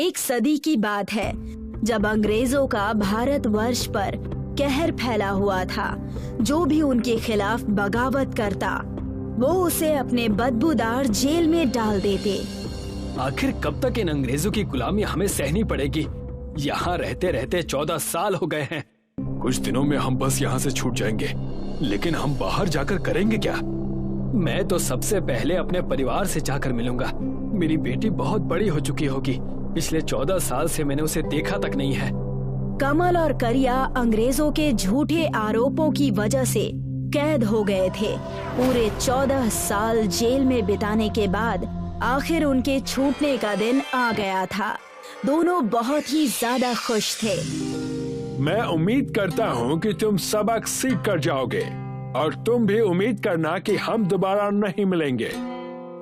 एक सदी की बात है जब अंग्रेजों का भारतवर्ष पर कहर फैला हुआ था। जो भी उनके खिलाफ बगावत करता वो उसे अपने बदबूदार जेल में डाल देते। आखिर कब तक इन अंग्रेजों की गुलामी हमें सहनी पड़ेगी? यहाँ रहते रहते 14 साल हो गए हैं। कुछ दिनों में हम बस यहाँ से छूट जाएंगे, लेकिन हम बाहर जाकर करेंगे क्या? मैं तो सबसे पहले अपने परिवार से जाकर मिलूंगा। मेरी बेटी बहुत बड़ी हो चुकी होगी। पिछले 14 साल से मैंने उसे देखा तक नहीं है। कमल और करिया अंग्रेजों के झूठे आरोपों की वजह से कैद हो गए थे। पूरे 14 साल जेल में बिताने के बाद आखिर उनके छूटने का दिन आ गया था। दोनों बहुत ही ज्यादा खुश थे। मैं उम्मीद करता हूँ कि तुम सबक सीख कर जाओगे और तुम भी उम्मीद करना कि हम दोबारा नहीं मिलेंगे।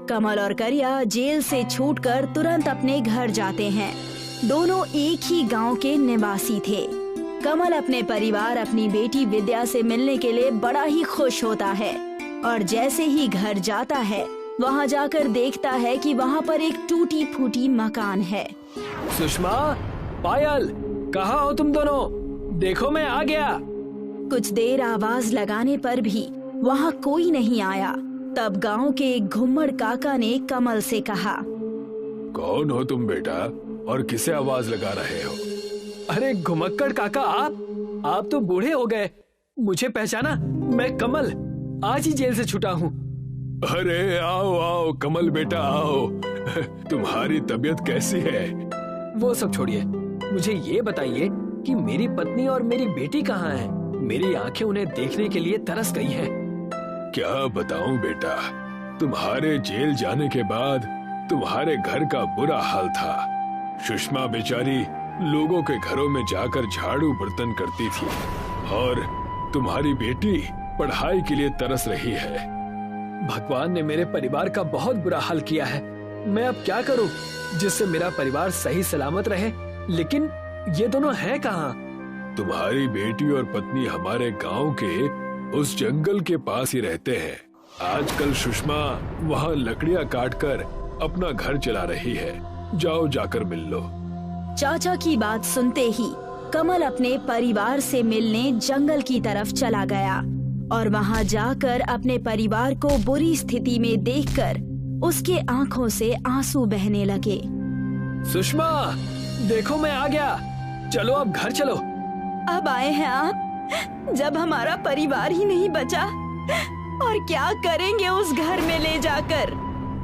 कमल और करिया जेल से छूटकर तुरंत अपने घर जाते हैं। दोनों एक ही गांव के निवासी थे। कमल अपने परिवार अपनी बेटी विद्या से मिलने के लिए बड़ा ही खुश होता है और जैसे ही घर जाता है वहां जाकर देखता है कि वहां पर एक टूटी फूटी मकान है। सुषमा, पायल, कहाँ हो तुम दोनों? देखो मैं आ गया। कुछ देर आवाज लगाने पर भी वहां कोई नहीं आया। तब गांव के एक घुम्मड़ काका ने कमल से कहा, कौन हो तुम बेटा और किसे आवाज लगा रहे हो? अरे घुमक्कड़ काका, आप तो बूढ़े हो गए। मुझे पहचाना? मैं कमल, आज ही जेल से छूटा हूँ। अरे आओ आओ कमल बेटा आओ। तुम्हारी तबीयत कैसी है? वो सब छोड़िए, मुझे ये बताइए कि मेरी पत्नी और मेरी बेटी कहाँ हैं? मेरी आंखें उन्हें देखने के लिए तरस गई हैं। क्या बताऊं बेटा, तुम्हारे जेल जाने के बाद तुम्हारे घर का बुरा हाल था। सुषमा बेचारी लोगों के घरों में जाकर झाड़ू बर्तन करती थी और तुम्हारी बेटी पढ़ाई के लिए तरस रही है। भगवान ने मेरे परिवार का बहुत बुरा हाल किया है। मैं अब क्या करूं जिससे मेरा परिवार सही सलामत रहे? लेकिन ये दोनों हैं कहाँ? तुम्हारी बेटी और पत्नी हमारे गांव के उस जंगल के पास ही रहते हैं। आजकल सुषमा वहाँ लकड़ियाँ काटकर अपना घर चला रही है। जाओ जाकर मिल लो। चाचा की बात सुनते ही कमल अपने परिवार से मिलने जंगल की तरफ चला गया और वहाँ जाकर अपने परिवार को बुरी स्थिति में देखकर उसके आंखों से आंसू बहने लगे। सुषमा, देखो मैं आ गया। चलो अब घर चलो। अब आए हैं आप जब हमारा परिवार ही नहीं बचा? और क्या करेंगे उस घर में ले जाकर?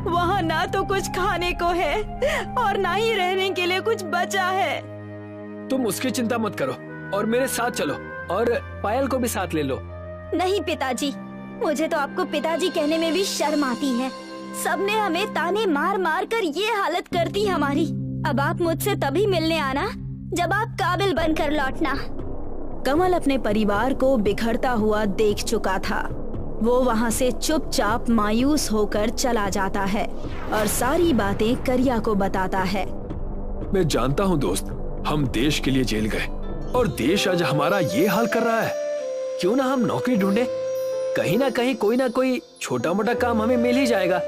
वहाँ ना तो कुछ खाने को है और ना ही रहने के लिए कुछ बचा है। तुम उसकी चिंता मत करो और मेरे साथ चलो और पायल को भी साथ ले लो। नहीं पिताजी, मुझे तो आपको पिताजी कहने में भी शर्म आती है। सबने हमें ताने मार मार कर ये हालत कर दी हमारी। अब आप मुझसे तभी मिलने आना जब आप काबिल बनकर लौटना। कमल अपने परिवार को बिखरता हुआ देख चुका था। वो वहाँ से चुपचाप मायूस होकर चला जाता है और सारी बातें करिया को बताता है। मैं जानता हूँ दोस्त, हम देश के लिए जेल गए और देश आज हमारा ये हाल कर रहा है। क्यों ना हम नौकरी ढूंढे? कहीं ना कहीं कोई ना कोई छोटा मोटा काम हमें मिल ही जाएगा।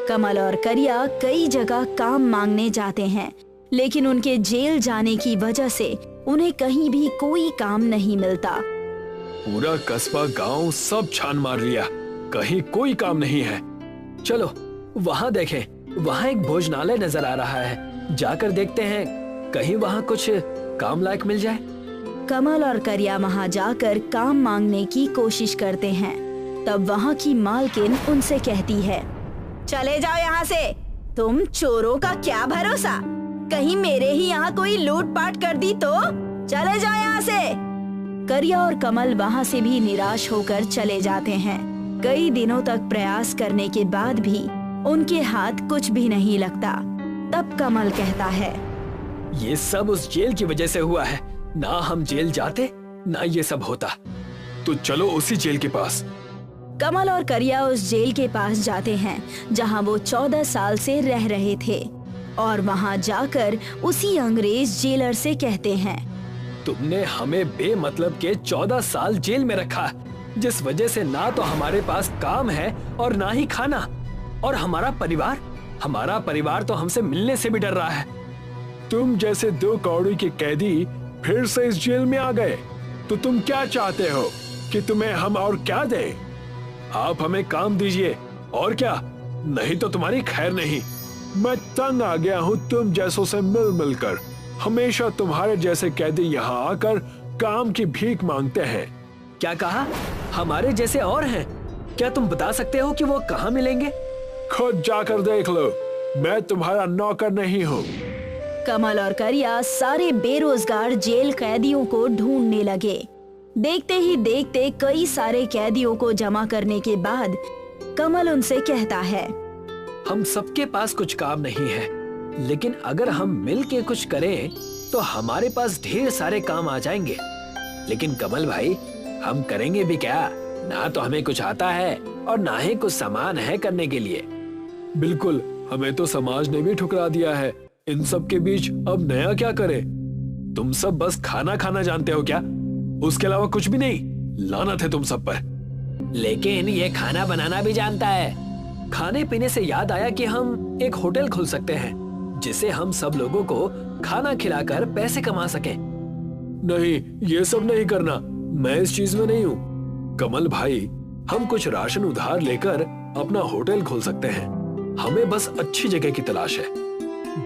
कमल और करिया कई जगह काम मांगने जाते हैं, लेकिन उनके जेल जाने की वजह से उन्हें कहीं भी कोई काम नहीं मिलता। पूरा कस्बा गांव सब छान मार लिया, कहीं कोई काम नहीं है। चलो वहाँ देखें, वहाँ एक भोजनालय नजर आ रहा है। जाकर देखते हैं, कहीं वहाँ कुछ काम लायक मिल जाए। कमल और करिया वहाँ जाकर काम मांगने की कोशिश करते हैं। तब वहाँ की मालकिन उनसे कहती है, चले जाओ यहाँ से। तुम चोरों का क्या भरोसा? कहीं मेरे ही यहाँ कोई लूटपाट कर दी तो? चले जाओ यहाँ से। करिया और कमल वहाँ से भी निराश होकर चले जाते हैं। कई दिनों तक प्रयास करने के बाद भी उनके हाथ कुछ भी नहीं लगता। तब कमल कहता है, ये सब उस जेल की वजह से हुआ है। ना हम जेल जाते ना ये सब होता। तो चलो उसी जेल के पास। कमल और करिया उस जेल के पास जाते हैं जहाँ वो 14 साल से रह रहे थे और वहाँ जाकर उसी अंग्रेज जेलर से कहते हैं, तुमने हमें बेमतलब के 14 साल जेल में रखा, जिस वजह से ना तो हमारे पास काम है और ना ही खाना। और हमारा परिवार तो हमसे मिलने से भी डर रहा है। तुम जैसे 2 कौड़ी के कैदी फिर से इस जेल में आ गए, तो तुम क्या चाहते हो कि तुम्हें हम और क्या दें? आप हमें काम दीजिए और क्या, नहीं तो तुम्हारी खैर नहीं। मैं तंग आ गया हूँ तुम जैसों से मिल मिलकर। हमेशा तुम्हारे जैसे कैदी यहाँ आकर काम की भीख मांगते हैं। क्या कहा? हमारे जैसे और हैं? क्या तुम बता सकते हो कि वो कहाँ मिलेंगे? खुद जाकर देख लो, मैं तुम्हारा नौकर नहीं हूँ। कमल और करिया सारे बेरोजगार जेल कैदियों को ढूंढने लगे। देखते ही देखते कई सारे कैदियों को जमा करने के बाद कमल उनसे कहता है, हम सबके पास कुछ काम नहीं है, लेकिन अगर हम मिल के कुछ करें तो हमारे पास ढेर सारे काम आ जाएंगे। लेकिन कमल भाई, हम करेंगे भी क्या? ना तो हमें कुछ आता है और ना ही कुछ सामान है करने के लिए। बिल्कुल, हमें तो समाज ने भी ठुकरा दिया है। इन सब के बीच अब नया क्या करें? तुम सब बस खाना खाना जानते हो क्या? उसके अलावा कुछ भी नहीं। लानत है तुम सब पर। लेकिन ये खाना बनाना भी जानता है। खाने पीने से याद आया कि हम एक होटल खोल सकते हैं जिसे हम सब लोगों को खाना खिलाकर पैसे कमा सकें। नहीं, ये सब नहीं करना। मैं इस चीज में नहीं हूँ। कमल भाई, हम कुछ राशन उधार लेकर अपना होटल खोल सकते हैं। हमें बस अच्छी जगह की तलाश है।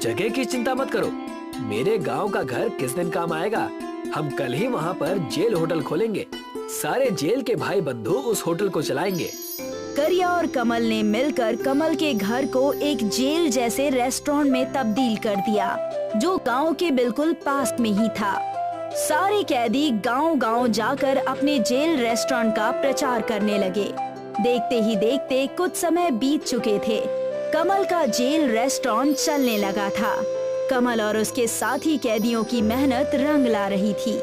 जगह की चिंता मत करो, मेरे गांव का घर किस दिन काम आएगा। हम कल ही वहाँ पर जेल होटल खोलेंगे। सारे जेल के भाई बंधु उस होटल को चलाएंगे। करिया और कमल ने मिलकर कमल के घर को एक जेल जैसे रेस्टोरेंट में तब्दील कर दिया, जो गांव के बिल्कुल पास में ही था। सारे कैदी गांव-गांव जाकर अपने जेल रेस्टोरेंट का प्रचार करने लगे। देखते ही देखते कुछ समय बीत चुके थे। कमल का जेल रेस्टोरेंट चलने लगा था। कमल और उसके साथी कैदियों की मेहनत रंग ला रही थी।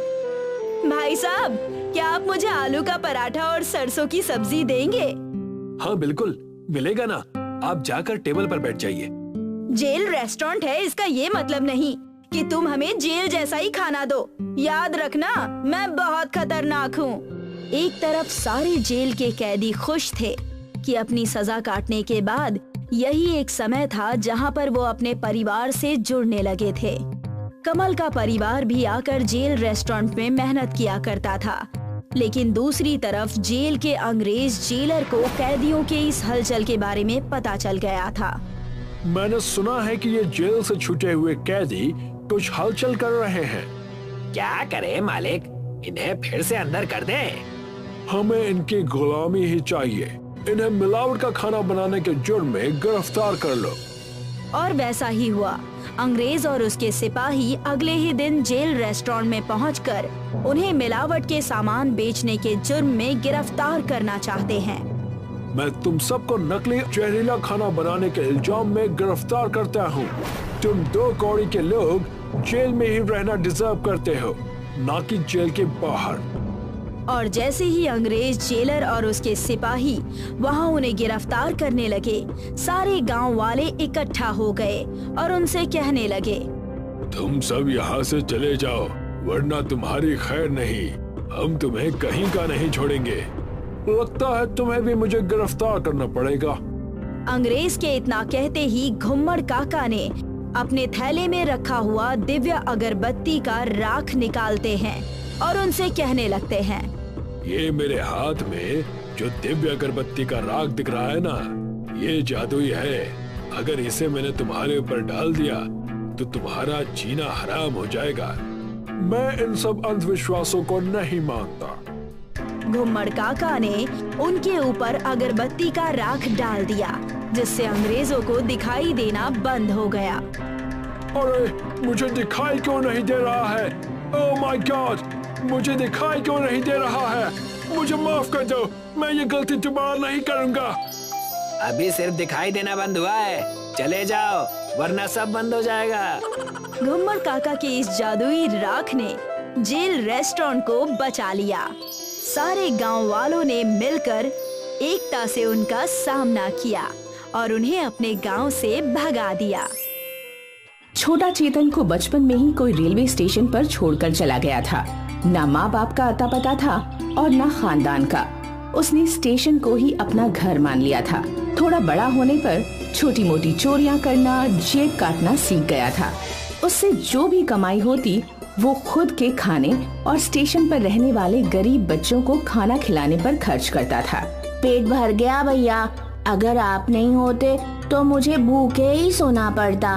भाई साहब, क्या आप मुझे आलू का पराठा और सरसों की सब्जी देंगे? हाँ बिल्कुल, मिलेगा ना। आप जाकर टेबल पर बैठ जाइए। जेल रेस्टोरेंट है, इसका ये मतलब नहीं कि तुम हमें जेल जैसा ही खाना दो। याद रखना, मैं बहुत खतरनाक हूँ। एक तरफ सारे जेल के कैदी खुश थे कि अपनी सजा काटने के बाद यही एक समय था जहाँ पर वो अपने परिवार से जुड़ने लगे थे। कमल का परिवार भी आकर जेल रेस्टोरेंट में मेहनत किया करता था, लेकिन दूसरी तरफ जेल के अंग्रेज जेलर को कैदियों के इस हलचल के बारे में पता चल गया था। मैंने सुना है कि ये जेल से छूटे हुए कैदी कुछ हलचल कर रहे हैं। क्या करे मालिक, इन्हें फिर से अंदर कर दें? हमें इनकी गुलामी ही चाहिए। इन्हें मिलावट का खाना बनाने के जुर्म में गिरफ्तार कर लो। और वैसा ही हुआ। अंग्रेज और उसके सिपाही अगले ही दिन जेल रेस्टोरेंट में पहुंचकर उन्हें मिलावट के सामान बेचने के जुर्म में गिरफ्तार करना चाहते हैं। मैं तुम सबको नकली जहरीला खाना बनाने के इल्जाम में गिरफ्तार करता हूँ। तुम 2 कौड़ी के लोग जेल में ही रहना डिजर्व करते हो, ना कि जेल के बाहर। और जैसे ही अंग्रेज जेलर और उसके सिपाही वहां उन्हें गिरफ्तार करने लगे, सारे गांव वाले इकट्ठा हो गए और उनसे कहने लगे, तुम सब यहाँ से चले जाओ, वरना तुम्हारी खैर नहीं। हम तुम्हें कहीं का नहीं छोड़ेंगे। लगता है तुम्हें भी मुझे गिरफ्तार करना पड़ेगा। अंग्रेज के इतना कहते ही घुम्मड़ काका ने अपने थैले में रखा हुआ दिव्य अगरबत्ती का राख निकालते हैं और उनसे कहने लगते हैं, ये मेरे हाथ में जो दिव्य अगरबत्ती का राख दिख रहा है ना, ये जादुई है। अगर इसे मैंने तुम्हारे ऊपर डाल दिया तो तुम्हारा जीना हराम हो जाएगा। मैं इन सब अंधविश्वासों को नहीं मानता। घुम्मड़ काका ने उनके ऊपर अगरबत्ती का राख डाल दिया, जिससे अंग्रेजों को दिखाई देना बंद हो गया। अरे, मुझे दिखाई क्यों नहीं दे रहा है? ओह माय गॉड, मुझे दिखाई क्यों नहीं दे रहा है? मुझे माफ कर दो, मैं ये गलती दोबारा नहीं करूंगा। अभी सिर्फ दिखाई देना बंद हुआ है, चले जाओ वरना सब बंद हो जाएगा। घुम्मड़ काका के इस जादुई राख ने जेल रेस्टोरेंट को बचा लिया। सारे गांव वालों ने मिलकर एकता से उनका सामना किया और उन्हें अपने गांव से भगा दिया। छोटा चेतन को बचपन में ही कोई रेलवे स्टेशन पर छोड़कर चला गया था। ना माँ बाप का अता पता था और ना खानदान का। उसने स्टेशन को ही अपना घर मान लिया था। थोड़ा बड़ा होने पर छोटी मोटी चोरियां करना, जेब काटना सीख गया था। उससे जो भी कमाई होती वो खुद के खाने और स्टेशन पर रहने वाले गरीब बच्चों को खाना खिलाने पर खर्च करता था। पेट भर गया भैया, अगर आप नहीं होते तो मुझे भूखे ही सोना पड़ता।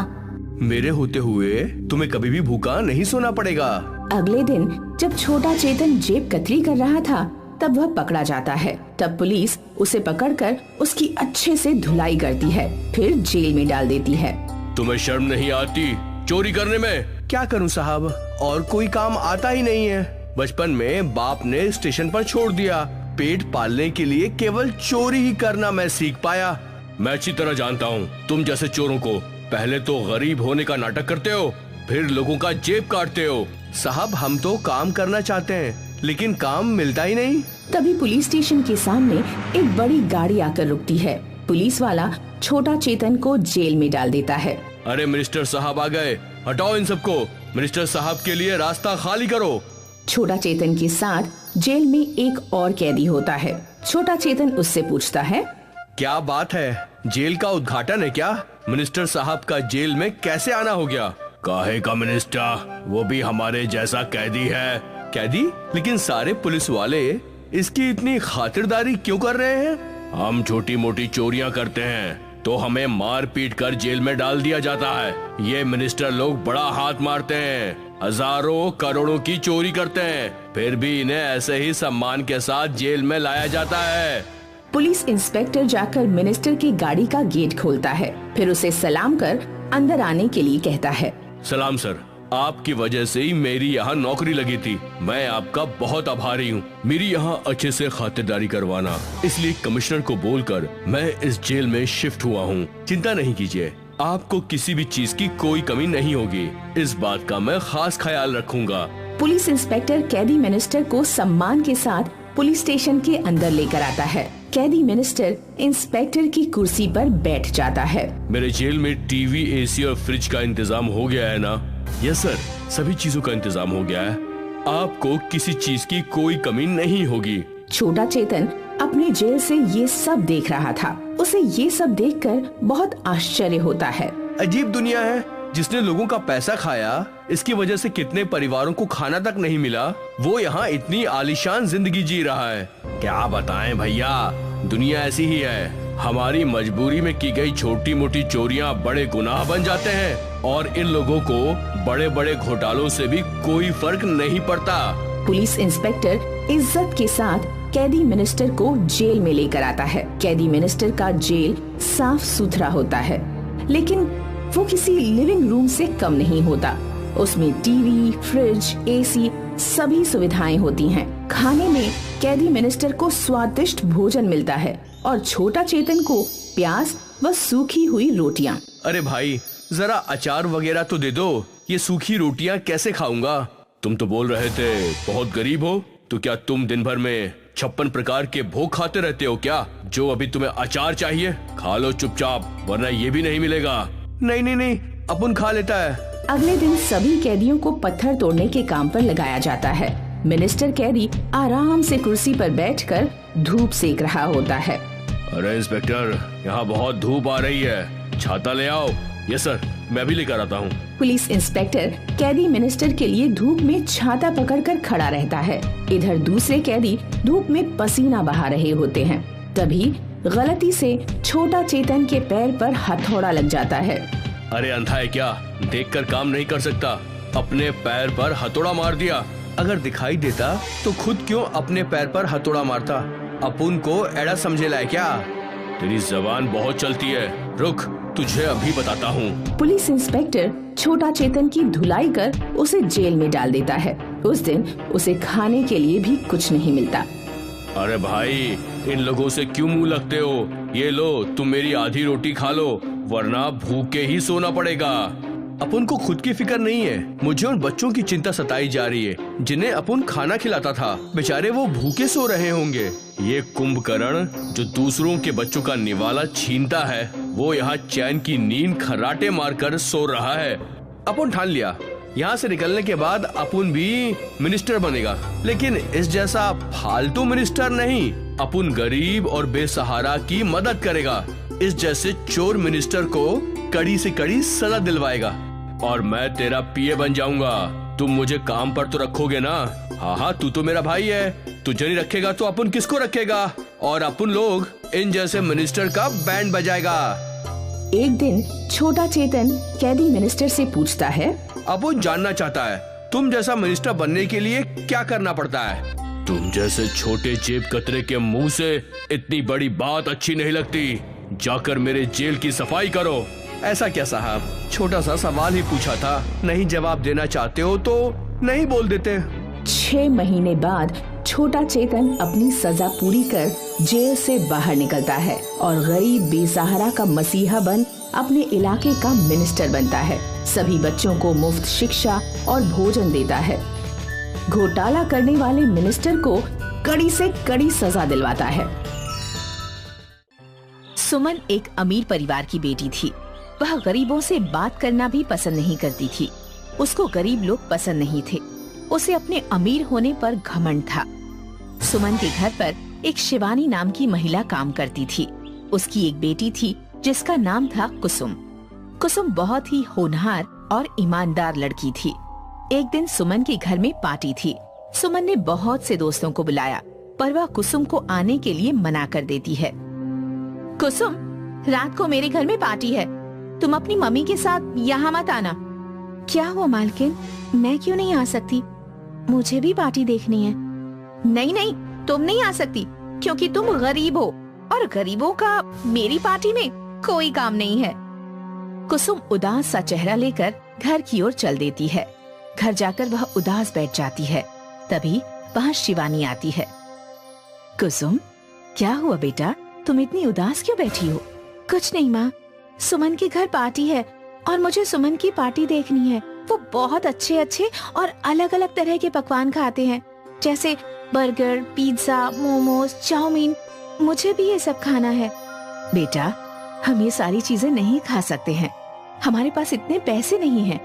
मेरे होते हुए तुम्हें कभी भी भूखा नहीं सोना पड़ेगा। अगले दिन जब छोटा चेतन जेब कतरी कर रहा था तब वह पकड़ा जाता है। तब पुलिस उसे पकड़कर उसकी अच्छे से धुलाई करती है, फिर जेल में डाल देती है। तुम्हें शर्म नहीं आती चोरी करने में? क्या करूं साहब, और कोई काम आता ही नहीं है। बचपन में बाप ने स्टेशन पर छोड़ दिया, पेट पालने के लिए केवल चोरी ही करना मैं सीख पाया। मैं अच्छी तरह जानता हूँ तुम जैसे चोरों को। पहले तो गरीब होने का नाटक करते हो, फिर लोगों का जेब काटते हो। साहब हम तो काम करना चाहते हैं लेकिन काम मिलता ही नहीं। तभी पुलिस स्टेशन के सामने एक बड़ी गाड़ी आकर रुकती है। पुलिस वाला छोटा चेतन को जेल में डाल देता है। अरे मिनिस्टर साहब आ गए, हटाओ इन सबको। मिनिस्टर साहब के लिए रास्ता खाली करो। छोटा चेतन के साथ जेल में एक और कैदी होता है। छोटा चेतन उससे पूछता है, क्या बात है, जेल का उद्घाटन है क्या? मिनिस्टर साहब का जेल में कैसे आना हो गया? काहे का मिनिस्टर, वो भी हमारे जैसा कैदी है। कैदी? लेकिन सारे पुलिस वाले इसकी इतनी खातिरदारी क्यों कर रहे हैं? हम छोटी मोटी चोरियां करते हैं तो हमें मार पीट कर जेल में डाल दिया जाता है। ये मिनिस्टर लोग बड़ा हाथ मारते हैं, हजारों करोड़ों की चोरी करते हैं, फिर भी इन्हें ऐसे ही सम्मान के साथ जेल में लाया जाता है। पुलिस इंस्पेक्टर जाकर मिनिस्टर की गाड़ी का गेट खोलता है, फिर उसे सलाम कर अंदर आने के लिए कहता है। सलाम सर, आपकी वजह से ही मेरी यहाँ नौकरी लगी थी। मैं आपका बहुत आभारी हूँ। मेरी यहाँ अच्छे से खातिरदारी करवाना, इसलिए कमिश्नर को बोलकर मैं इस जेल में शिफ्ट हुआ हूँ। चिंता नहीं कीजिए, आपको किसी भी चीज की कोई कमी नहीं होगी। इस बात का मैं खास ख्याल रखूंगा। पुलिस इंस्पेक्टर कैदी मिनिस्टर को सम्मान के साथ पुलिस स्टेशन के अंदर लेकर आता है। कैदी मिनिस्टर इंस्पेक्टर की कुर्सी पर बैठ जाता है। मेरे जेल में टीवी, एसी और फ्रिज का इंतजाम हो गया है ना? यस सर, सभी चीजों का इंतजाम हो गया है। आपको किसी चीज की कोई कमी नहीं होगी। छोटा चेतन अपने जेल से ये सब देख रहा था। उसे ये सब देखकर बहुत आश्चर्य होता है। अजीब दुनिया है, जिसने लोगों का पैसा खाया, इसकी वजह से कितने परिवारों को खाना तक नहीं मिला, वो यहाँ इतनी आलीशान जिंदगी जी रहा है। क्या बताएं भैया, दुनिया ऐसी ही है। हमारी मजबूरी में की गई छोटी मोटी चोरियां बड़े गुनाह बन जाते हैं और इन लोगों को बड़े बड़े घोटालों से भी कोई फर्क नहीं पड़ता। पुलिस इंस्पेक्टर इज्जत के साथ कैदी मिनिस्टर को जेल में लेकर आता है। कैदी मिनिस्टर का जेल साफ सुथरा होता है, लेकिन वो किसी लिविंग रूम से कम नहीं होता। उसमें टीवी, फ्रिज, एसी सभी सुविधाएं होती हैं। खाने में कैदी मिनिस्टर को स्वादिष्ट भोजन मिलता है और छोटा चेतन को प्याज व सूखी हुई रोटियां। अरे भाई, जरा अचार वगैरह तो दे दो, ये सूखी रोटियां कैसे खाऊंगा? तुम तो बोल रहे थे बहुत गरीब हो, तो क्या तुम दिन भर में 56 प्रकार के भोग खाते रहते हो क्या? जो अभी तुम्हें अचार चाहिए खा लो चुपचाप, वरना ये भी नहीं मिलेगा। नहीं नहीं नहीं, अपन खा लेता है। अगले दिन सभी कैदियों को पत्थर तोड़ने के काम पर लगाया जाता है। मिनिस्टर कैदी आराम से कुर्सी पर बैठकर धूप सेक रहा होता है। अरे इंस्पेक्टर, यहाँ बहुत धूप आ रही है, छाता ले आओ। यस सर, मैं भी लेकर आता हूँ। पुलिस इंस्पेक्टर कैदी मिनिस्टर के लिए धूप में छाता पकड़कर खड़ा रहता है। इधर दूसरे कैदी धूप में पसीना बहा रहे होते हैं। तभी गलती से छोटा चेतन के पैर पर हथौड़ा लग जाता है। अरे अंधा है क्या, देखकर काम नहीं कर सकता? अपने पैर पर हथौड़ा मार दिया। अगर दिखाई देता तो खुद क्यों अपने पैर पर हथौड़ा मारता? अपुन को एड़ा समझे लाए क्या? तेरी जबान बहुत चलती है, रुक तुझे अभी बताता हूँ। पुलिस इंस्पेक्टर छोटा चेतन की धुलाई कर उसे जेल में डाल देता है। उस दिन उसे खाने के लिए भी कुछ नहीं मिलता। अरे भाई, इन लोगों से क्यों मुंह लगते हो? ये लो, तुम मेरी आधी रोटी खा लो, वरना भूखे ही सोना पड़ेगा। अपन को खुद की फिक्र नहीं है, मुझे उन बच्चों की चिंता सताई जा रही है जिन्हें अपन खाना खिलाता था। बेचारे वो भूखे सो रहे होंगे। ये कुंभकर्ण जो दूसरों के बच्चों का निवाला छीनता है, वो यहाँ चैन की नींद खर्राटे मारकर सो रहा है। अपन ठान लिया, यहाँ से निकलने के बाद अपन भी मिनिस्टर बनेगा, लेकिन इस जैसा फालतू मिनिस्टर नहीं। अपन गरीब और बेसहारा की मदद करेगा। इस जैसे चोर मिनिस्टर को कड़ी से कड़ी सजा दिलवाएगा। और मैं तेरा पीए बन जाऊंगा। तुम मुझे काम पर तो रखोगे ना? हाँ, तू तो मेरा भाई है। तुझे नहीं रखेगा तो अपन किसको रखेगा? और अपन लोग इन जैसे मिनिस्टर का बैंड बजाएगा। एक दिन छोटा चेतन कैदी मिनिस्टर से पूछता है, अब वो जानना चाहता है तुम जैसा मिनिस्टर बनने के लिए क्या करना पड़ता है। तुम जैसे छोटे जेब कतरे के मुंह से इतनी बड़ी बात अच्छी नहीं लगती। जाकर मेरे जेल की सफाई करो। ऐसा क्या साहब, छोटा सा सवाल ही पूछा था। नहीं जवाब देना चाहते हो तो नहीं बोल देते। 6 महीने बाद छोटा चेतन अपनी सजा पूरी कर जेल से बाहर निकलता है और गरीब बेसहारा का मसीहा बन अपने इलाके का मिनिस्टर बनता है। सभी बच्चों को मुफ्त शिक्षा और भोजन देता है। घोटाला करने वाले मिनिस्टर को कड़ी से कड़ी सजा दिलवाता है। सुमन एक अमीर परिवार की बेटी थी। वह गरीबों से बात करना भी पसंद नहीं करती थी। उसको गरीब लोग पसंद नहीं थे। उसे अपने अमीर होने पर घमंड था। सुमन के घर पर एक शिवानी नाम की महिला काम करती थी। उसकी एक बेटी थी जिसका नाम था कुसुम। कुसुम बहुत ही होनहार और ईमानदार लड़की थी। एक दिन सुमन के घर में पार्टी थी। सुमन ने बहुत से दोस्तों को बुलाया, पर वह कुसुम को आने के लिए मना कर देती है। कुसुम, रात को मेरे घर में पार्टी है, तुम अपनी मम्मी के साथ यहाँ मत आना। क्या हुआ मालकिन, मैं क्यों नहीं आ सकती? मुझे भी पार्टी देखनी है। नहीं नहीं, तुम नहीं आ सकती क्योंकि तुम गरीब हो और गरीबों का मेरी पार्टी में कोई काम नहीं है। कुसुम उदास सा चेहरा लेकर घर की ओर चल देती है। घर जाकर वह उदास बैठ जाती है। तभी वहाँ शिवानी आती है। कुसुम, क्या हुआ बेटा, तुम इतनी उदास क्यों बैठी हो? कुछ नहीं माँ, सुमन के घर पार्टी है और मुझे सुमन की पार्टी देखनी है। वो बहुत अच्छे अच्छे और अलग अलग तरह के पकवान खाते हैं, जैसे बर्गर, पिज्जा, मोमोज, चाउमीन। मुझे भी ये सब खाना है। बेटा, हम ये सारी चीजें नहीं खा सकते हैं, हमारे पास इतने पैसे नहीं हैं।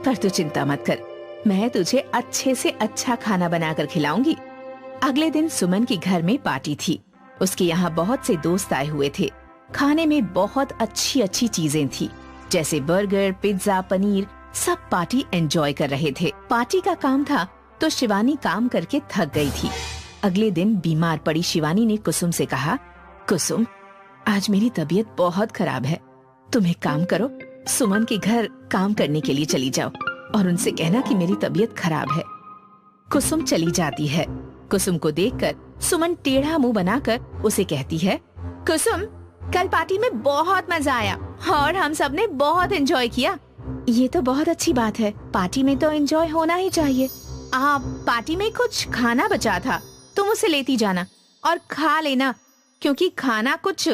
पर तू चिंता मत कर, मैं तुझे अच्छे से अच्छा खाना बनाकर खिलाऊंगी। अगले दिन सुमन के घर में पार्टी थी। उसके यहाँ बहुत से दोस्त आए हुए थे। खाने में बहुत अच्छी अच्छी चीजें थी, जैसे बर्गर, पिज्जा, पनीर। सब पार्टी एंजॉय कर रहे थे। पार्टी का काम था तो शिवानी काम करके थक गई थी। अगले दिन बीमार पड़ी शिवानी ने कुसुम से कहा, कुसुम, आज मेरी तबीयत बहुत खराब है। तुम एक काम करो, सुमन के घर काम करने के लिए चली जाओ और उनसे कहना कि मेरी तबीयत खराब है। कुसुम चली जाती है। कुसुम को देखकर सुमन टेढ़ा मुंह बनाकर उसे कहती है, कुसुम, कल पार्टी में बहुत मजा आया और हम सब ने बहुत एंजॉय किया। ये तो बहुत अच्छी बात है, पार्टी में तो एंजॉय होना ही चाहिए। पार्टी में कुछ खाना बचा था, तुम उसे लेती जाना और खा लेना, क्योंकि खाना कुछ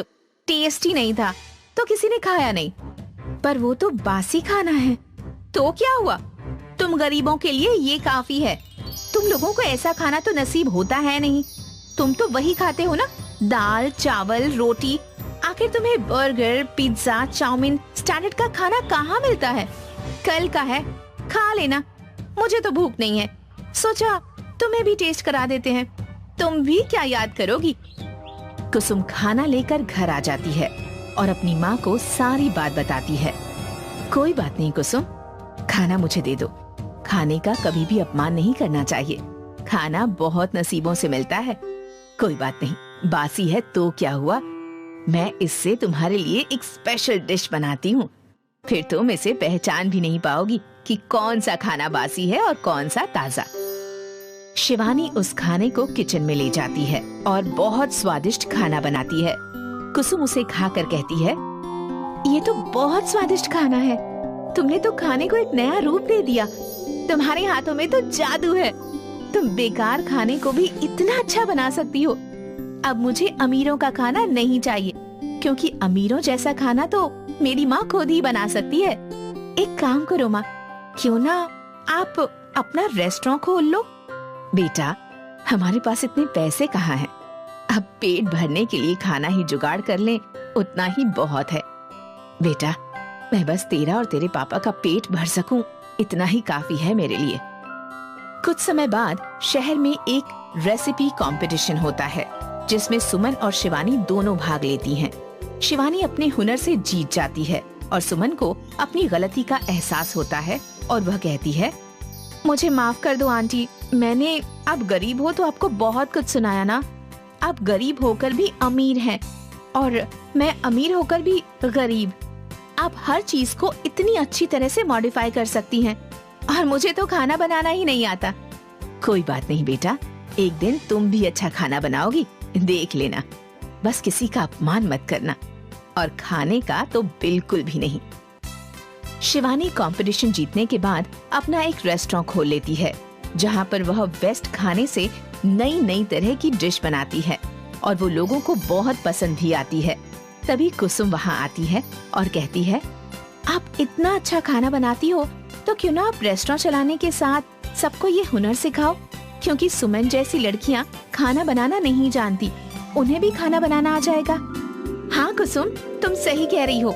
टेस्टी नहीं था तो किसी ने खाया नहीं। पर वो तो बासी खाना है। तो क्या हुआ, तुम गरीबों के लिए ये काफी है। तुम लोगों को ऐसा खाना तो नसीब होता है नहीं। तुम तो वही खाते हो ना, दाल, चावल, रोटी। आखिर तुम्हें बर्गर, पिज्जा, चाउमीन, स्टैंडर्ड का खाना कहाँ मिलता है? कल का है, खा लेना। मुझे तो भूख नहीं है, सोचा तुम्हें भी टेस्ट करा देते हैं। तुम भी क्या याद करोगी? कुसुम खाना लेकर घर आ जाती है और अपनी माँ को सारी बात बताती है। कोई बात नहीं कुसुम, खाना मुझे दे दो। खाने का कभी भी अपमान नहीं करना चाहिए। खाना बहुत नसीबों से मिलता है। कोई बात नहीं, बासी है तो क्या हुआ, मैं इससे तुम्हारे लिए एक स्पेशल डिश बनाती हूँ। फिर तुम इसे पहचान भी नहीं पाओगी कि कौन सा खाना बासी है और कौन सा ताजा। शिवानी उस खाने को किचन में ले जाती है और बहुत स्वादिष्ट खाना बनाती है। कुसुम उसे खाकर कहती है, ये तो बहुत स्वादिष्ट खाना है। तुमने तो खाने को एक नया रूप दे दिया। तुम्हारे हाथों में तो जादू है। तुम बेकार खाने को भी इतना अच्छा बना सकती हो। अब मुझे अमीरों का खाना नहीं चाहिए, क्योंकि अमीरों जैसा खाना तो मेरी माँ खुद ही बना सकती है। एक काम करो माँ, क्यों ना आप अपना रेस्टोरेंट खोल लो। बेटा, हमारे पास इतने पैसे कहाँ हैं? अब पेट भरने के लिए खाना ही जुगाड़ कर लें, उतना ही बहुत है। बेटा, मैं बस तेरा और तेरे पापा का पेट भर सकूं, इतना ही काफी है मेरे लिए। कुछ समय बाद शहर में एक रेसिपी कंपटीशन होता है, जिसमें सुमन और शिवानी दोनों भाग लेती हैं। शिवानी अपने हुनर से जीत जाती है और सुमन को अपनी गलती का एहसास होता है और वह कहती है, मुझे माफ कर दो आंटी, मैंने, आप गरीब हो तो आपको बहुत कुछ सुनाया ना। आप गरीब होकर भी अमीर हैं और मैं अमीर होकर भी गरीब। आप हर चीज को इतनी अच्छी तरह से मॉडिफाई कर सकती हैं और मुझे तो खाना बनाना ही नहीं आता। कोई बात नहीं बेटा, एक दिन तुम भी अच्छा खाना बनाओगी, देख लेना। बस किसी का अपमान मत करना, और खाने का तो बिल्कुल भी नहीं। शिवानी कंपटीशन जीतने के बाद अपना एक रेस्टोरेंट खोल लेती है, जहाँ पर वह बेस्ट खाने से नई नई तरह की डिश बनाती है और वो लोगों को बहुत पसंद भी आती है। तभी कुसुम वहाँ आती है और कहती है, आप इतना अच्छा खाना बनाती हो तो क्यों ना आप रेस्टोरेंट चलाने के साथ सबको ये हुनर सिखाओ, क्योंकि सुमन जैसी लड़कियाँ खाना बनाना नहीं जानती, उन्हें भी खाना बनाना आ जाएगा। हाँ कुसुम, तुम सही कह रही हो।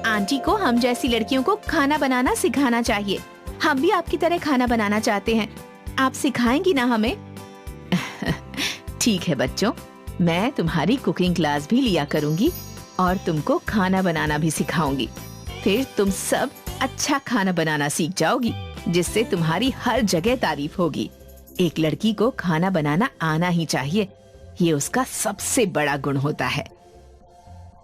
आंटी को हम जैसी लड़कियों को खाना बनाना सिखाना चाहिए। हम भी आपकी तरह खाना बनाना चाहते हैं, आप सिखाएंगी ना हमें? ठीक है बच्चों, मैं तुम्हारी कुकिंग क्लास भी लिया करूंगी और तुमको खाना बनाना भी सिखाऊंगी। फिर तुम सब अच्छा खाना बनाना सीख जाओगी, जिससे तुम्हारी हर जगह तारीफ होगी। एक लड़की को खाना बनाना आना ही चाहिए, ये उसका सबसे बड़ा गुण होता है।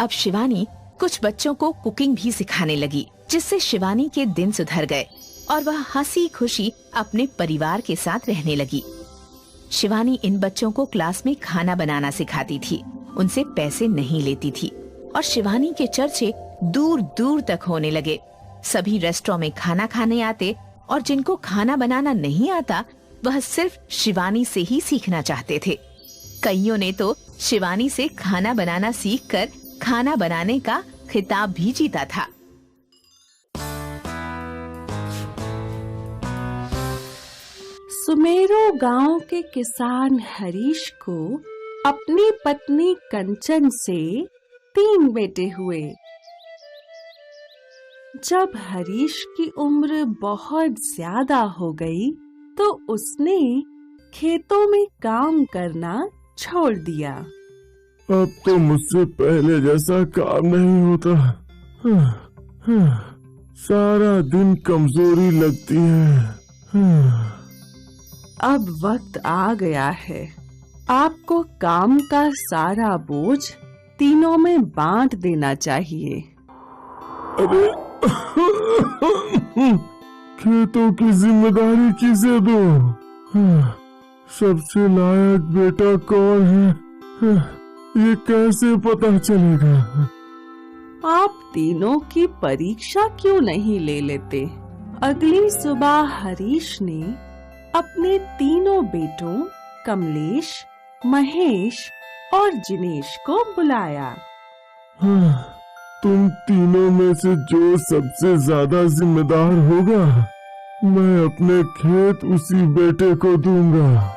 अब शिवानी कुछ बच्चों को कुकिंग भी सिखाने लगी, जिससे शिवानी के दिन सुधर गए और वह हंसी खुशी अपने परिवार के साथ रहने लगी। शिवानी इन बच्चों को क्लास में खाना बनाना सिखाती थी, उनसे पैसे नहीं लेती थी और शिवानी के चर्चे दूर दूर तक होने लगे। सभी रेस्टोरेंट में खाना खाने आते और जिनको खाना बनाना नहीं आता वह सिर्फ शिवानी से ही सीखना चाहते थे। कईयों ने तो शिवानी से खाना बनाना सीखकर खाना बनाने का खिताब भी जीता था। सुमेरो गांव के किसान हरीश को अपनी पत्नी कंचन से 3 बेटे हुए। जब हरीश की उम्र बहुत ज्यादा हो गई तो उसने खेतों में काम करना छोड़ दिया। अब तो मुझसे पहले जैसा काम नहीं होता। सारा दिन कमजोरी लगती है। अब वक्त आ गया है, आपको काम का सारा बोझ तीनों में बांट देना चाहिए। अरे खेतों की जिम्मेदारी किसे दो? सबसे लायक बेटा कौन है, ये कैसे पता चलेगा? आप तीनों की परीक्षा क्यों नहीं ले लेते? अगली सुबह हरीश ने अपने तीनों बेटों कमलेश, महेश और जिनेश को बुलाया। तुम तीनों में से जो सबसे ज्यादा जिम्मेदार होगा, मैं अपने खेत उसी बेटे को दूंगा।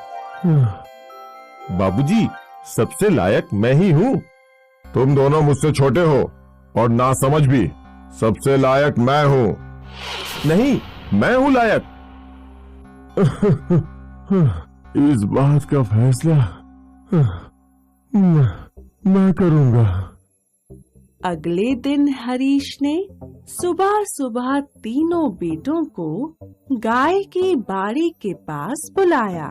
बाबूजी, सबसे लायक मैं ही हूँ। तुम दोनों मुझसे छोटे हो और नासमझ भी। सबसे लायक मैं हूँ। नहीं, मैं हूँ लायक। इस बात का फैसला मैं करूँगा। अगले दिन हरीश ने सुबह सुबह तीनों बेटों को गाय की बाड़ी के पास बुलाया।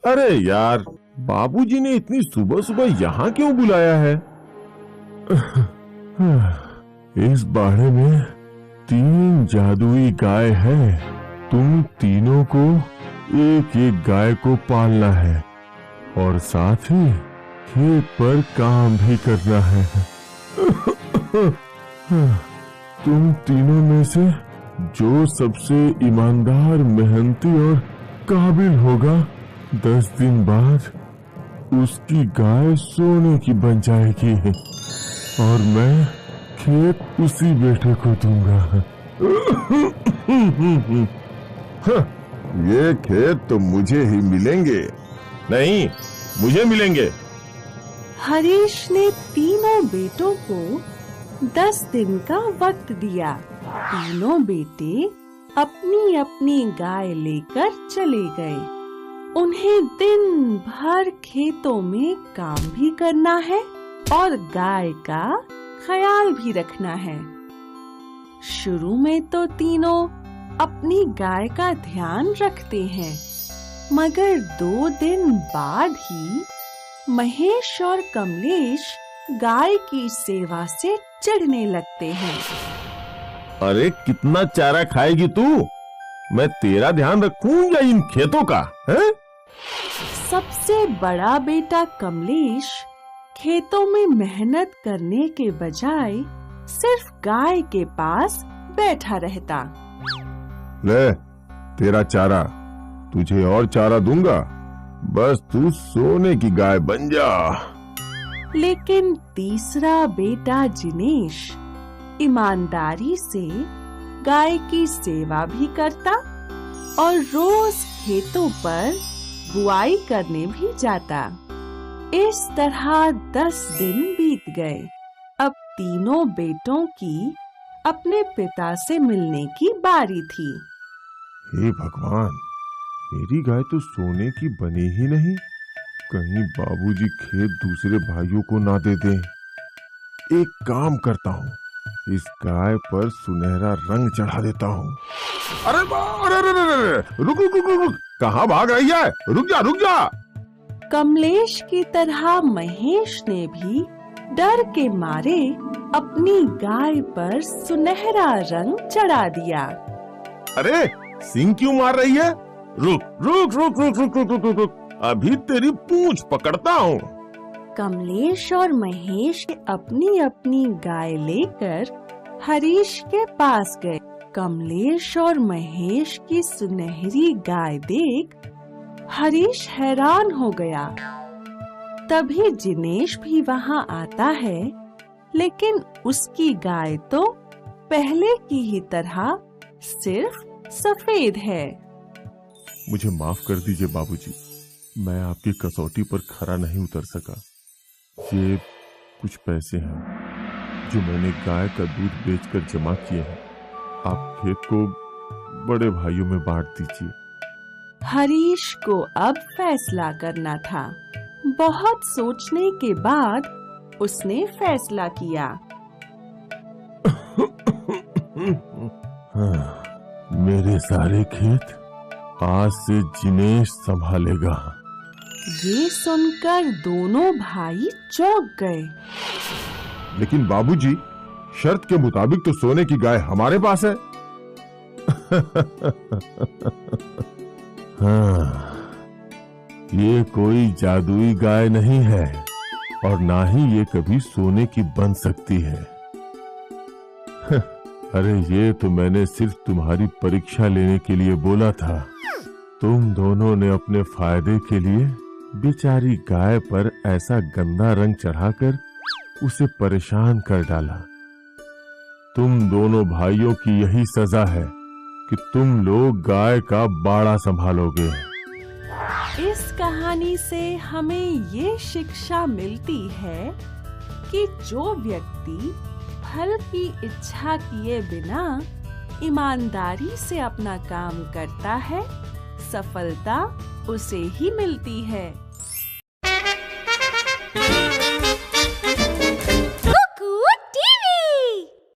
अरे यार, बाबूजी ने इतनी सुबह सुबह यहाँ क्यों बुलाया है? इस बाड़े में 3 जादुई गाय हैं। तुम तीनों को एक एक गाय को पालना है और साथ ही खेत पर काम भी करना है। तुम तीनों में से जो सबसे ईमानदार, मेहनती और काबिल होगा, 10 दिन बाद उसकी गाय सोने की बन जाएगी और मैं खेत उसी बेटे को दूंगा। ये खेत तो मुझे ही मिलेंगे। नहीं, मुझे मिलेंगे। हरीश ने तीनों बेटों को 10 दिन का वक्त दिया। तीनों बेटे अपनी अपनी गाय लेकर चले गए। उन्हें दिन भर खेतों में काम भी करना है और गाय का ख्याल भी रखना है। शुरू में तो तीनों अपनी गाय का ध्यान रखते हैं, मगर 2 दिन बाद ही महेश और कमलेश गाय की सेवा से चिढ़ने लगते हैं। अरे कितना चारा खाएगी तू? मैं तेरा ध्यान रखूं या इन खेतों का? है? सबसे बड़ा बेटा कमलेश खेतों में मेहनत करने के बजाय सिर्फ गाय के पास बैठा रहता। ले तेरा चारा, तुझे और चारा दूंगा, बस तू सोने की गाय बन जा। लेकिन तीसरा बेटा जिनेश ईमानदारी से गाय की सेवा भी करता और रोज खेतों पर बुआई करने भी जाता। इस तरह 10 दिन बीत गए। अब तीनों बेटों की अपने पिता से मिलने की बारी थी। हे भगवान, मेरी गाय तो सोने की बनी ही नहीं, कहीं बाबूजी खेत दूसरे भाइयों को ना दे दें। एक काम करता हूँ, इस गाय पर सुनहरा रंग चढ़ा देता हूँ। अरे रुक रुक रुक रुक, कहाँ भाग रही है? रुक जा रुक जा। कमलेश की तरह महेश ने भी डर के मारे अपनी गाय पर सुनहरा रंग चढ़ा दिया। अरे सिंह क्यों मार रही है? रुक रुक रुक रुक रुक रुक रुक रुक, अभी तेरी पूंछ पकड़ता हूँ। कमलेश और महेश अपनी अपनी गाय लेकर हरीश के पास गए। कमलेश और महेश की सुनहरी गाय देख हरीश हैरान हो गया। तभी जिनेश भी वहाँ आता है, लेकिन उसकी गाय तो पहले की ही तरह सिर्फ सफेद है। मुझे माफ कर दीजिए बाबूजी, मैं आपकी कसौटी पर खरा नहीं उतर सका। ये कुछ पैसे हैं जो मैंने गाय का दूध बेचकर जमा किए हैं। आप खेत को बड़े भाइयों में बांट दीजिए। हरीश को अब फैसला करना था। बहुत सोचने के बाद उसने फैसला किया। मेरे सारे खेत आज से जिनेश संभालेगा। ये सुनकर दोनों भाई चौंक गए। लेकिन बाबूजी, शर्त के मुताबिक तो सोने की गाय हमारे पास है। हाँ, ये कोई जादुई गाय नहीं है और ना ही ये कभी सोने की बन सकती है। अरे ये तो मैंने सिर्फ तुम्हारी परीक्षा लेने के लिए बोला था। तुम दोनों ने अपने फायदे के लिए बेचारी गाय पर ऐसा गंदा रंग चढ़ाकर उसे परेशान कर डाला। तुम दोनों भाइयों की यही सजा है कि तुम लोग गाय का बाड़ा संभालोगे। इस कहानी से हमें ये शिक्षा मिलती है कि जो व्यक्ति फल की इच्छा किए बिना ईमानदारी से अपना काम करता है, सफलता उसे ही मिलती है।